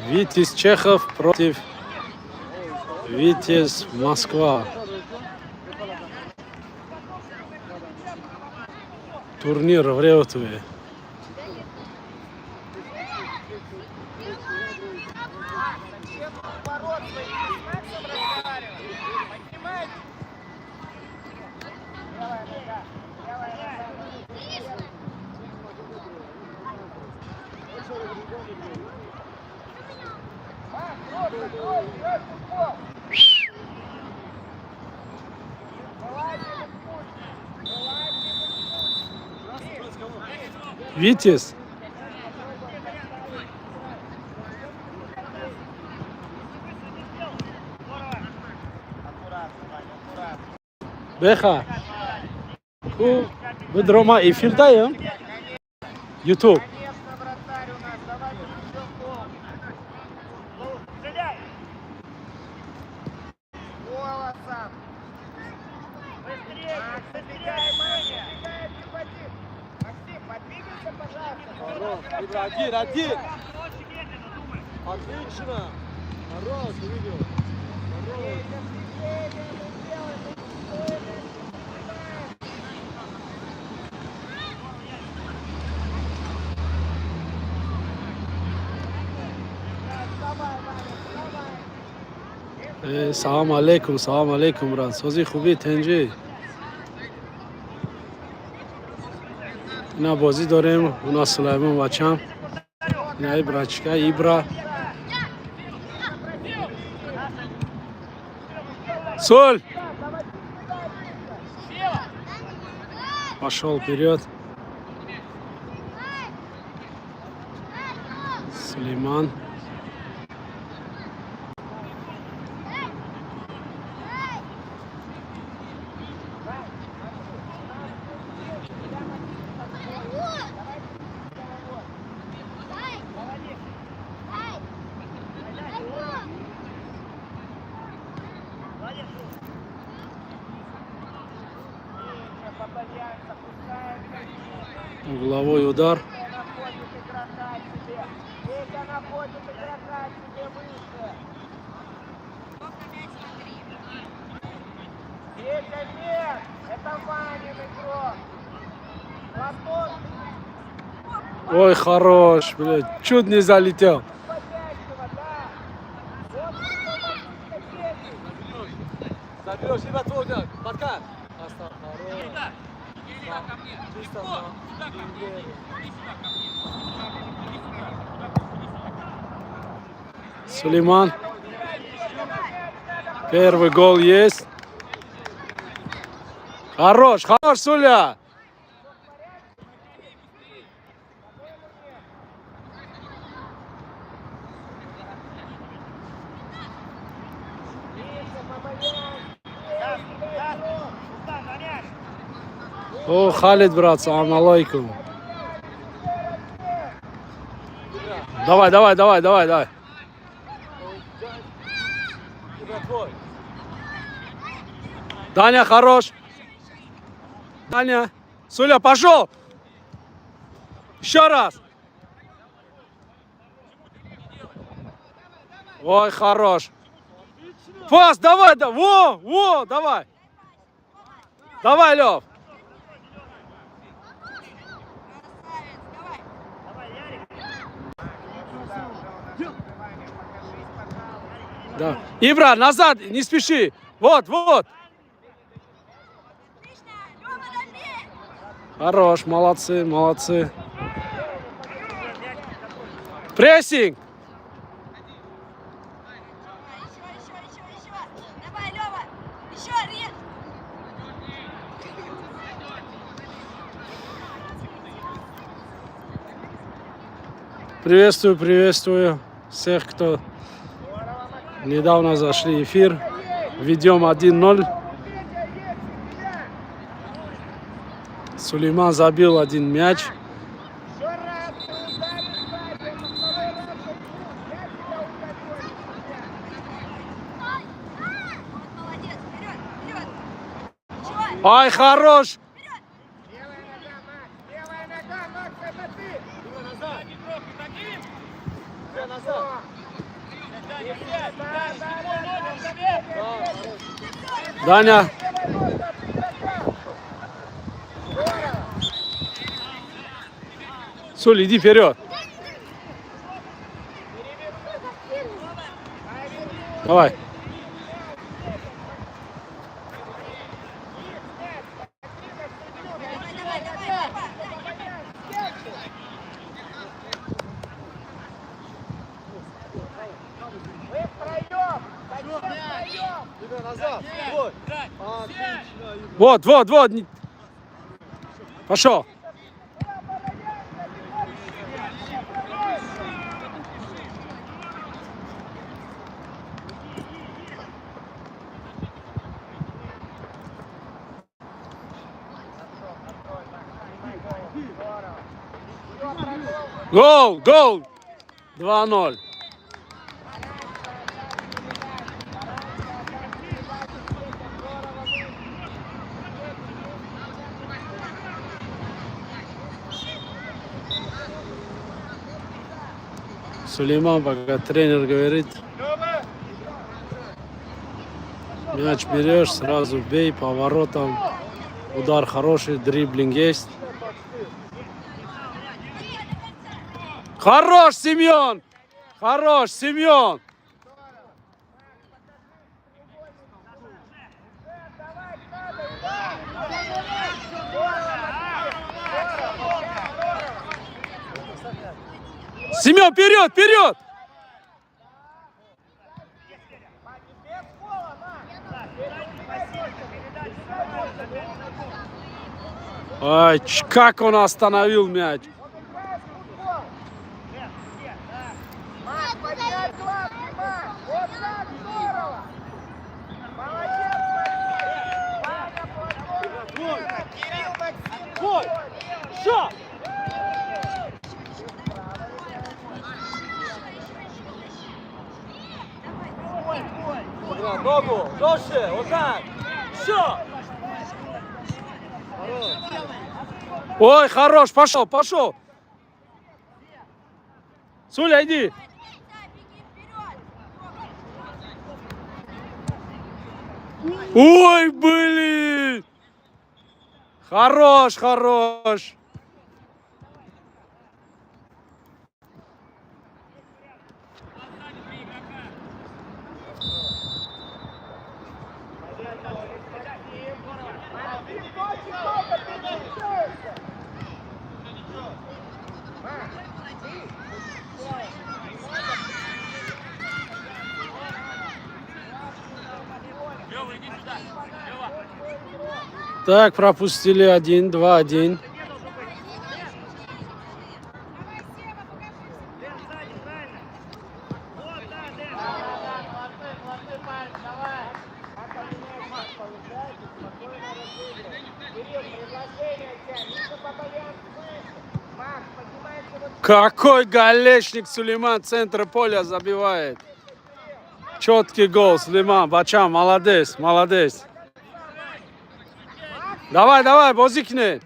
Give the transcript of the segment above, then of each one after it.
Витязь Чехов против Витязь Москва. Турнир в Реутове. Витязь. Беха. Вы дрома эфир даем? YouTube. Один. Отлично. Хорош, увидел. Салам алейкум, брат. Сози хуби тенджи. اینا بازی داریم. اونا سلیمان بچم. اینا ابراچکا ابرا. Соль! Пошел вперед. Сулейман. Угловой удар. Ой, хорош, блядь, чуть не залетел. Заберешь, ребят, твой подкат. Сулейман. Первый гол есть. Хорош, Суля. О, Халид, брат, салам алейкум. Давай. Даня, хорош. Даня. Суля, пошел. Еще раз. Ой, хорош. Пас, давай. Во, давай. Давай, Лев. Да. Ибра, назад, не спеши. Вот. Хорош, молодцы. Прессинг. Давай, Лёва. Еще режь. Приветствую всех, кто недавно зашли в эфир. Ведем 1-0. Сулейман забил один мяч. Ай, хорош! Тебе назад. Даня. Соль, иди вперед. Давай. Тебе назад. Вот. Отлично. Вот, вот, вот. Пошел. Гол, гол. 2-0. Сулейман, пока тренер говорит, мяч берешь, сразу бей, поворотом, удар хороший, дриблинг есть. Хорош, Семен! Хорош, Семен! Семен, вперед, вперед! Ай, как он остановил мяч! Бой! Шо! Ногу! Дальше! Вот так! Шо! Ой, хорош, пошел, пошел! Суля, иди! Ой, блин! Хорош, хорош! Так, пропустили 1-2-1. Какой голечник Сулейман, центр поля забивает. Четкий гол, Сулейман, Бачам, молодец, молодец. Давай, давай, бозикни.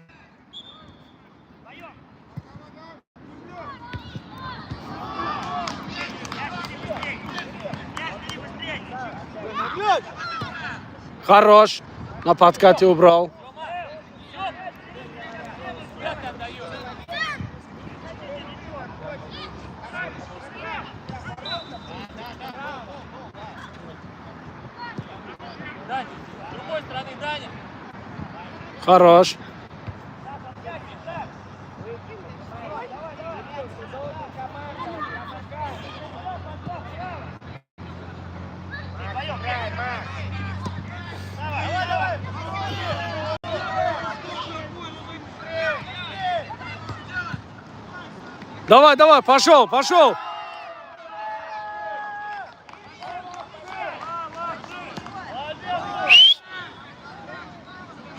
Хорош. На подкате убрал. С другой стороны, Даня. Хорош. Давай, давай, пошел, пошел.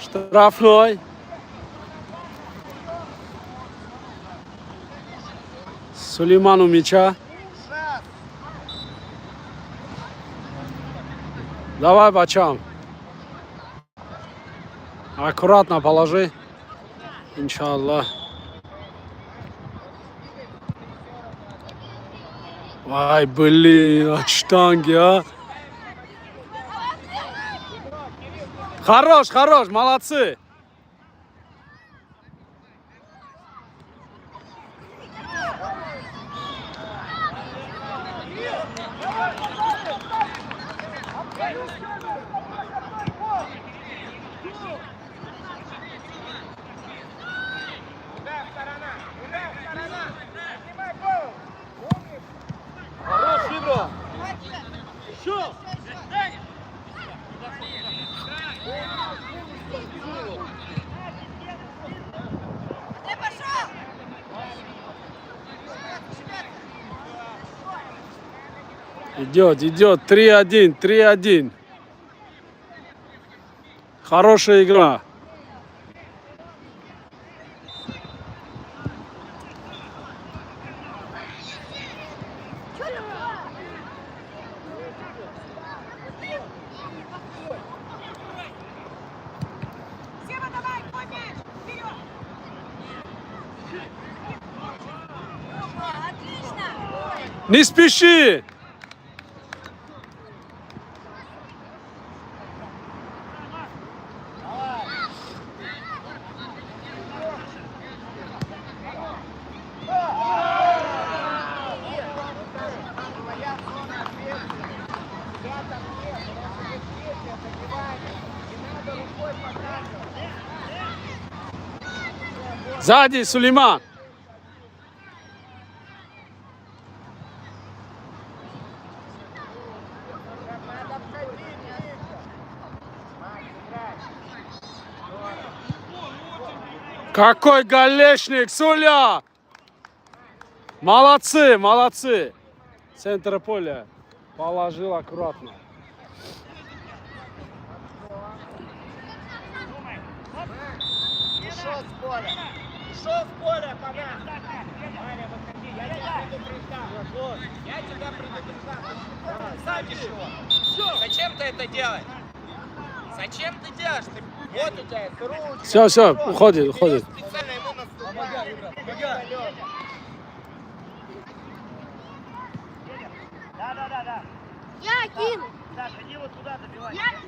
Штрафной. Сулейман у мяча. Давай, Бачам. Аккуратно положи. Иншаллах. Ай, блин, от штанги, а. Хорош, хорош, молодцы. Хорош, Ибра. Еще. Ты пошел! Идет, идет. 3-1, 3-1. Хорошая игра. Сева, давай, помнишь! Вперед! Отлично! Не спеши. Сзади, Сулейман. Какой голешник, Суля! Молодцы, молодцы. Центр поля положил аккуратно. Ушел с поля. Ушел с поля, пора. Ваня, выходи. Я тебя предупреждал. Я тебя предупреждал. Сам его. Зачем ты это делаешь? Зачем ты делаешь? Вот у тебя это руки. Все, уходит, уходит. Специально ему наступай. Помогай. Да. Я кину! Саша, иди вот туда добивай. Ярик,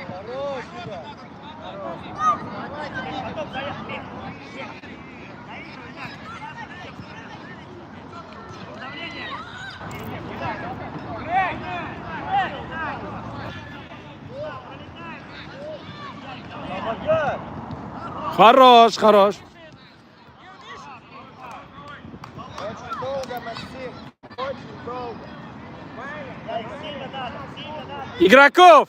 хорош, Юра. Потом заехали. Хорош, хорош. Очень долго, Максим. Очень долго. Сильно надо. Игроков!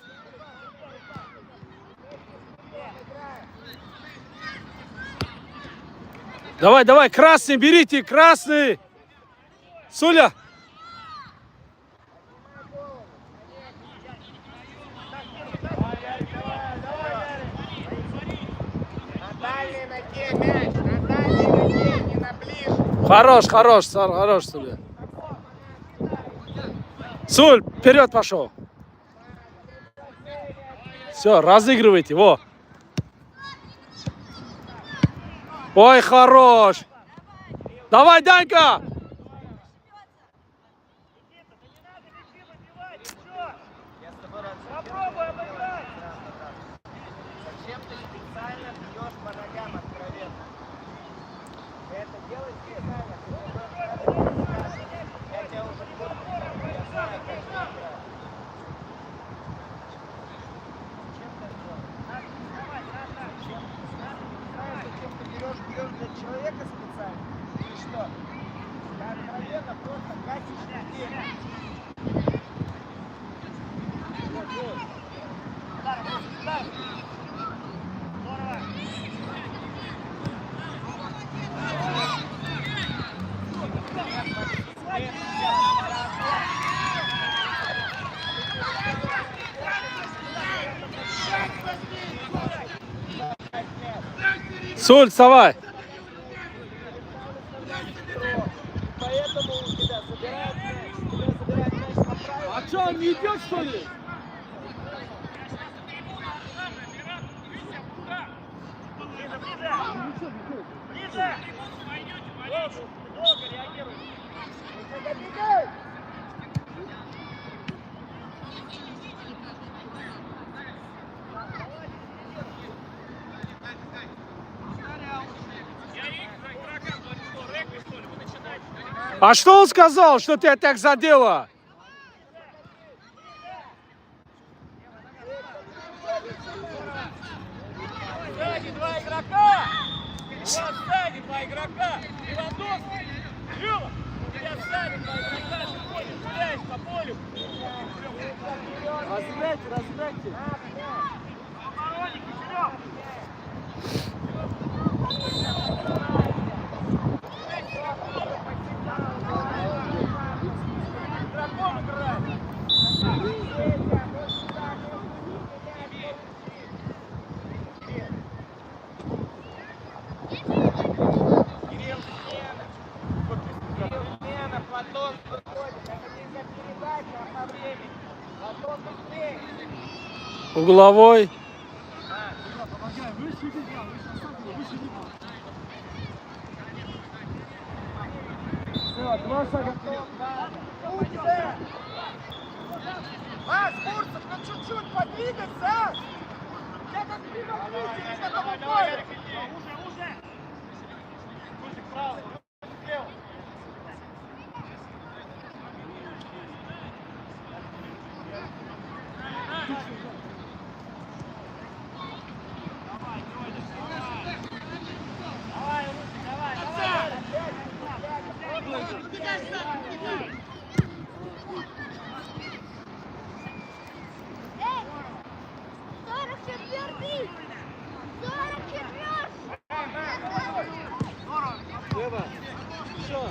Давай, красный, берите, красный! Суля! На дальней ноге мяч. На дальней ноге, не на ближней. Хорош, Суля. Суль, вперед пошел. Все, разыгрывайте, во. Ой, хорош. Давай, Данька. Попробуй обыграть. Зачем ты специально бьешь по ногам откровенно? Ты это делаешь специально. Я тебя уже понял. Я знаю, как ты играешь. Зачем ты это делаешь? Зачем ты бьешь для человека специально? Или что? Ты откровенно просто гасишь людей. Суль, вставай. Поэтому у тебя забирают мяч направо. А что, он не идет, что ли? Ближе! Долго реагируй! А что он сказал, что тебя так задело? Сзади два игрока! Сзади два игрока! Левандовский! Лёва! У тебя сзади два игрока! Ты ходишь, гуляешь по полю! Разыграйте. Обороне, Киселёв! Игроком играй! Смена, Платон, выходит. Это нельзя передача, а по времени. Платон, быстрее. Угловой. Помогай, выше бега, выше бега. Все, 2 шага. Фурцев, ну чуть-чуть подвигайся! Я как приготовитель, не на того поля! Уже! Кусик правый, слева! Эй! 44-й! 44-й! Лево. Еще.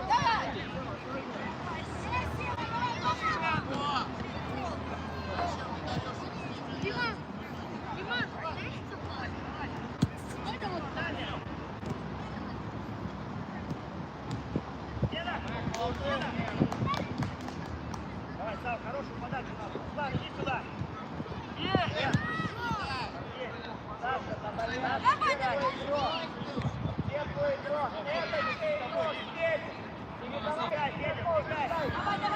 Давай! Диман! Диман! Это вот Давай, Сав, хорошую подачу надо. Руслан, иди сюда. Саша, забирай. Где твой игрок? Это не игрок, здесь. Не помогай, Федя, помогай.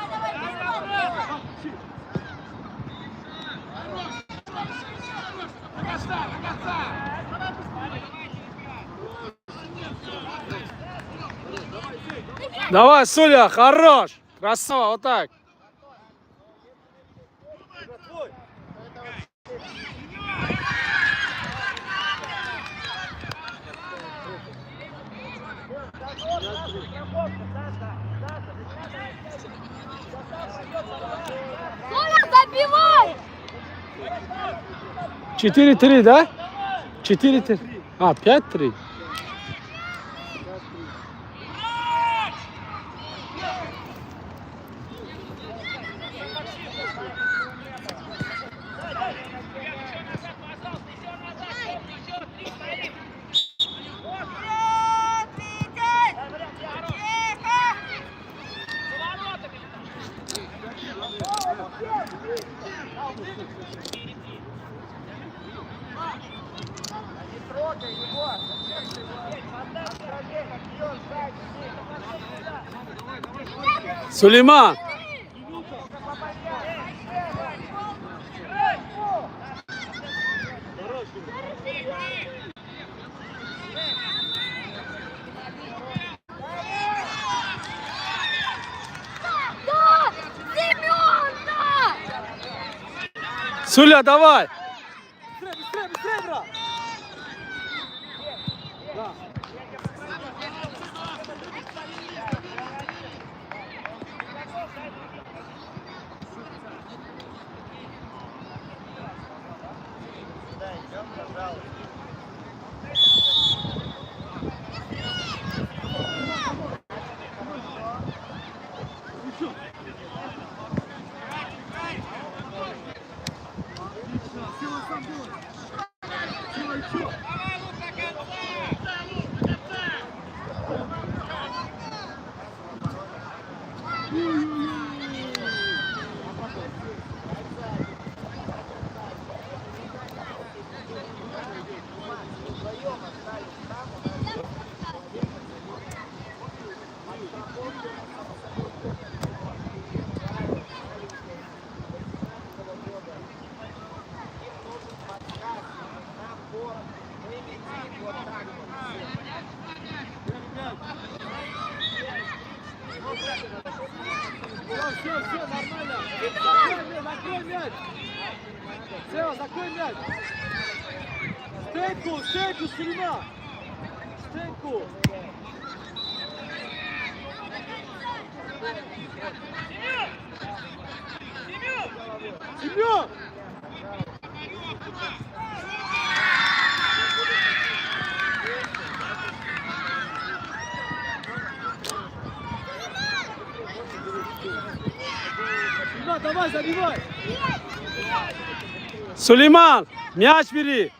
Давай, бегом! Давай, Суля, хорош. Красава, вот так. Коля, забивай! 4-3, да? 4-3. А, 5-3. Не трогай его! Зачем ты его? Отдай враге, как бьёшь сзади. Сулейман. Да! Семён, да! Суля, давай. Быстрее, брат! Да. Да, идем, пожалуйста. Сила сам делай. Сила еще. Все, нормально. Закрой мяч. Сева, закрой мяч. Стенку, Сулейман. Стенку. Семен! Семен, давай, забивай! Сулейман, мяч бери.